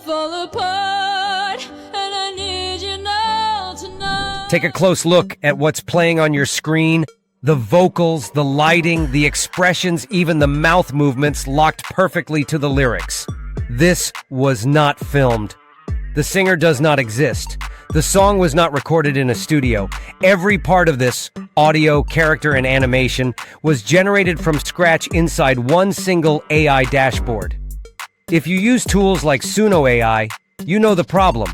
fall apart, and I need you now tonight. Take a close look at what's playing on your screen. The vocals, the lighting, the expressions, even the mouth movements locked perfectly to the lyrics. This was not filmed. The singer does not exist. The song was not recorded in a studio. Every part of this, audio, character, and animation, was generated from scratch inside one single AI dashboard. If you use tools like Suno AI, you know the problem.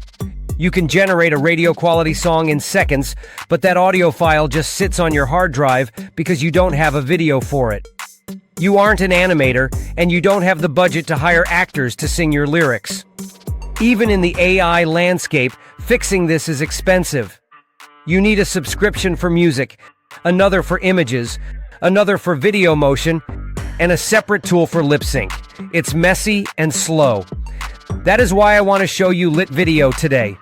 You can generate a radio-quality song in seconds, but that audio file just sits on your hard drive because you don't have a video for it. You aren't an animator, and you don't have the budget to hire actors to sing your lyrics. Even in the AI landscape, fixing this is expensive. You need a subscription for music, another for images, another for video motion, and a separate tool for lip sync. It's messy and slow. That is why I want to show you LitVideo today.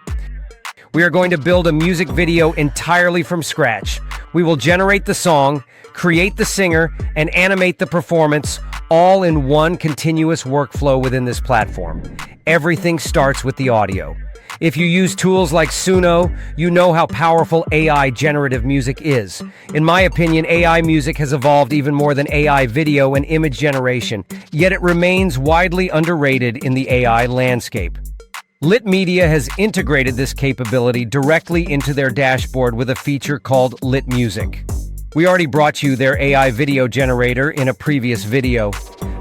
We are going to build a music video entirely from scratch. We will generate the song, create the singer, and animate the performance, all in one continuous workflow within this platform. Everything starts with the audio. If you use tools like Suno, you know how powerful AI generative music is. In my opinion, AI music has evolved even more than AI video and image generation, yet it remains widely underrated in the AI landscape. LitMedia has integrated this capability directly into their dashboard with a feature called LitMusic. We already brought you their AI video generator in a previous video,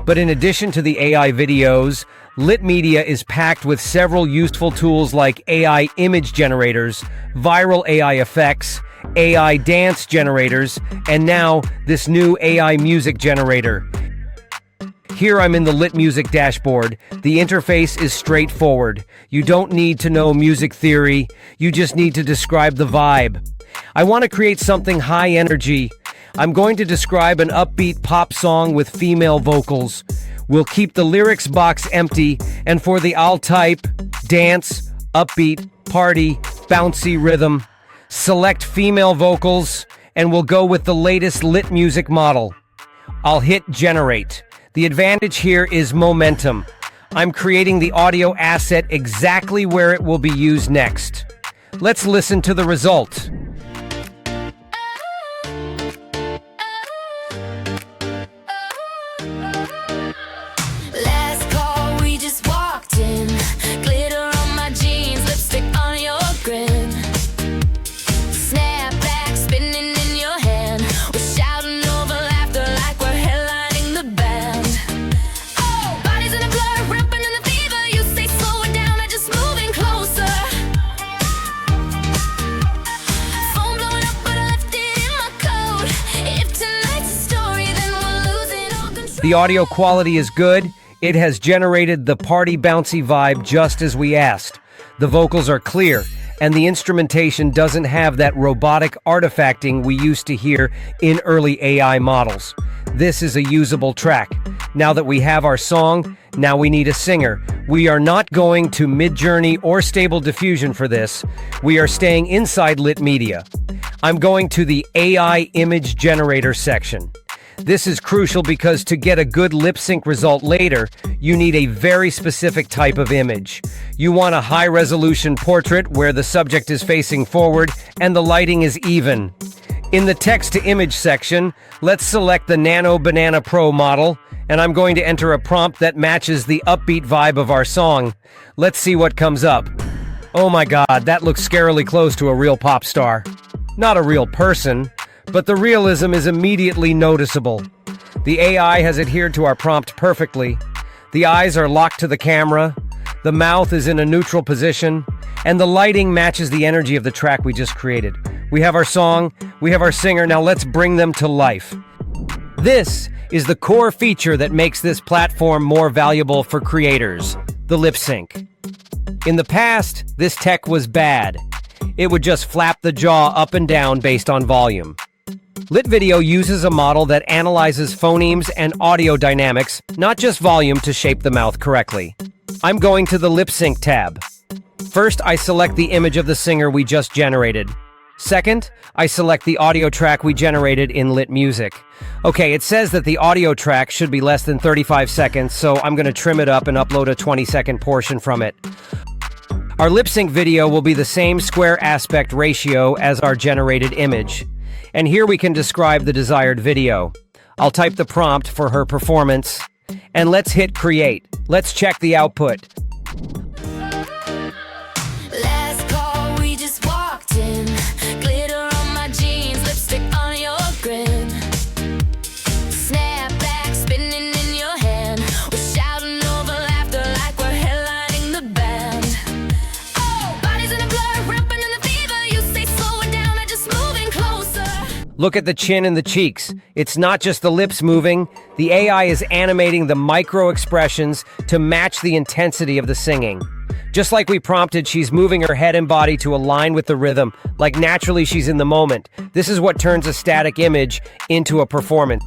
but in addition to the AI videos, LitMedia is packed with several useful tools like AI image generators, viral AI effects, AI dance generators, and now this new AI music generator. Here I'm in the LitMusic dashboard. The interface is straightforward. You don't need to know music theory, you just need to describe the vibe. I want to create something high energy. I'm going to describe an upbeat pop song with female vocals. We'll keep the lyrics box empty, and for the I'll type, dance, upbeat, party, bouncy rhythm, select female vocals, and we'll go with the latest LitMusic model. I'll hit generate. The advantage here is momentum. I'm creating the audio asset exactly where it will be used next. Let's listen to the result. Last call, we just walked in. Glitter on my jeans, lipstick on your grin. Snapback spinning in your hand. We're shouting over laughter like we're headlining the band. Oh, bodies in a blur, ramping in the fever. You say slow it down, I just moving closer. Phone blowing up, but I left it in my coat. If tonight's a story, then we're losing all control. The audio quality is good. It has generated the party bouncy vibe just as we asked. The vocals are clear, and the instrumentation doesn't have that robotic artifacting we used to hear in early AI models. This is a usable track. Now that we have our song, now we need a singer. We are not going to Midjourney or Stable Diffusion for this. We are staying inside LitMedia. I'm going to the AI image generator section. This is crucial because to get a good lip sync result later, you need a very specific type of image. You want a high-resolution portrait where the subject is facing forward and the lighting is even. In the text-to-image section, let's select the Nano Banana Pro model, and I'm going to enter a prompt that matches the upbeat vibe of our song. Let's see what comes up. Oh my god, that looks scarily close to a real pop star. Not a real person, but the realism is immediately noticeable. The AI has adhered to our prompt perfectly. The eyes are locked to the camera, the mouth is in a neutral position, and the lighting matches the energy of the track we just created. We have our song, we have our singer, now let's bring them to life. This is the core feature that makes this platform more valuable for creators, the lip sync. In the past, this tech was bad. It would just flap the jaw up and down based on volume. LitVideo uses a model that analyzes phonemes and audio dynamics, not just volume, to shape the mouth correctly. I'm going to the Lip Sync tab. First, I select the image of the singer we just generated. Second, I select the audio track we generated in LitMusic. Okay, it says that the audio track should be less than 35 seconds, so I'm going to trim it up and upload a 20-second portion from it. Our lip sync video will be the same square aspect ratio as our generated image. And here we can describe the desired video. I'll type the prompt for her performance, and let's hit create. Let's check the output. Last call, we just walked in. Glitter on my jeans, lipstick on your grin. Snapback spinning in your hand. We're shouting over laughter like we're headlining the band. Oh, bodies in a blur, ramping in the fever. You say slow it down, I'm just moving closer. Look at the chin and the cheeks. It's not just the lips moving. The AI is animating the micro expressions to match the intensity of the singing. Just like we prompted, she's moving her head and body to align with the rhythm, like naturally she's in the moment. This is what turns a static image into a performance.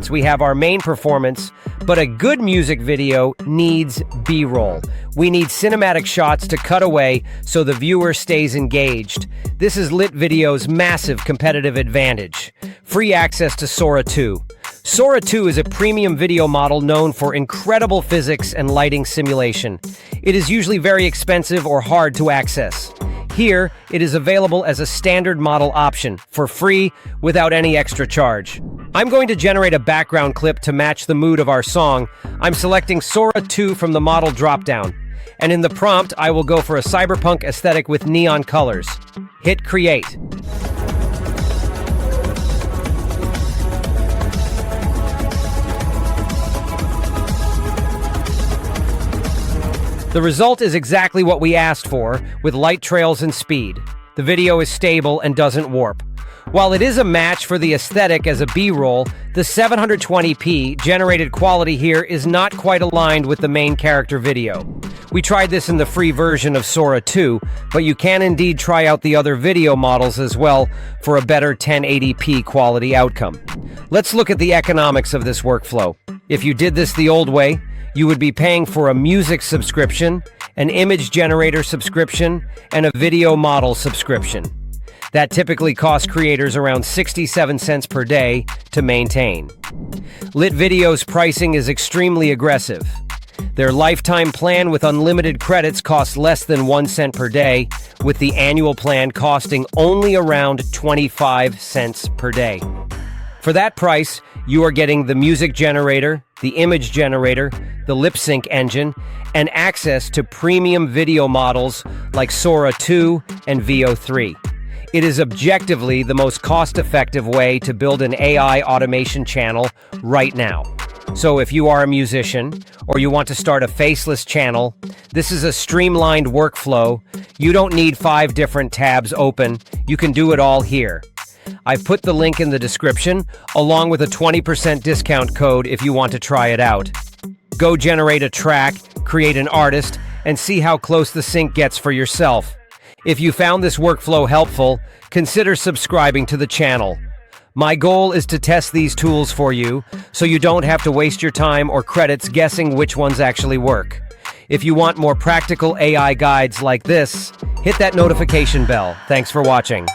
We have our main performance, but a good music video needs B-roll. We need cinematic shots to cut away so the viewer stays engaged. This is LitVideo's massive competitive advantage. Free access to Sora 2. Sora 2 is a premium video model known for incredible physics and lighting simulation. It is usually very expensive or hard to access. Here, it is available as a standard model option, for free, without any extra charge. I'm going to generate a background clip to match the mood of our song. I'm selecting Sora 2 from the model dropdown. And in the prompt, I will go for a cyberpunk aesthetic with neon colors. Hit create. The result is exactly what we asked for, with light trails and speed. The video is stable and doesn't warp. While it is a match for the aesthetic as a B-roll, the 720p generated quality here is not quite aligned with the main character video. We tried this in the free version of Sora 2, but you can indeed try out the other video models as well for a better 1080p quality outcome. Let's look at the economics of this workflow. If you did this the old way, you would be paying for a music subscription, an image generator subscription, and a video model subscription. That typically costs creators around 67 cents per day to maintain. LitVideo's pricing is extremely aggressive. Their lifetime plan with unlimited credits costs less than 1 cent per day, with the annual plan costing only around 25 cents per day. For that price, you are getting the music generator, the image generator, the lip sync engine, and access to premium video models like Sora 2 and Veo 3. It is objectively the most cost-effective way to build an AI automation channel right now. So if you are a musician, or you want to start a faceless channel, this is a streamlined workflow. You don't need 5 different tabs open. You can do it all here. I've put the link in the description, along with a 20% discount code if you want to try it out. Go generate a track, create an artist, and see how close the sync gets for yourself. If you found this workflow helpful, consider subscribing to the channel. My goal is to test these tools for you, so you don't have to waste your time or credits guessing which ones actually work. If you want more practical AI guides like this, hit that notification bell. Thanks for watching.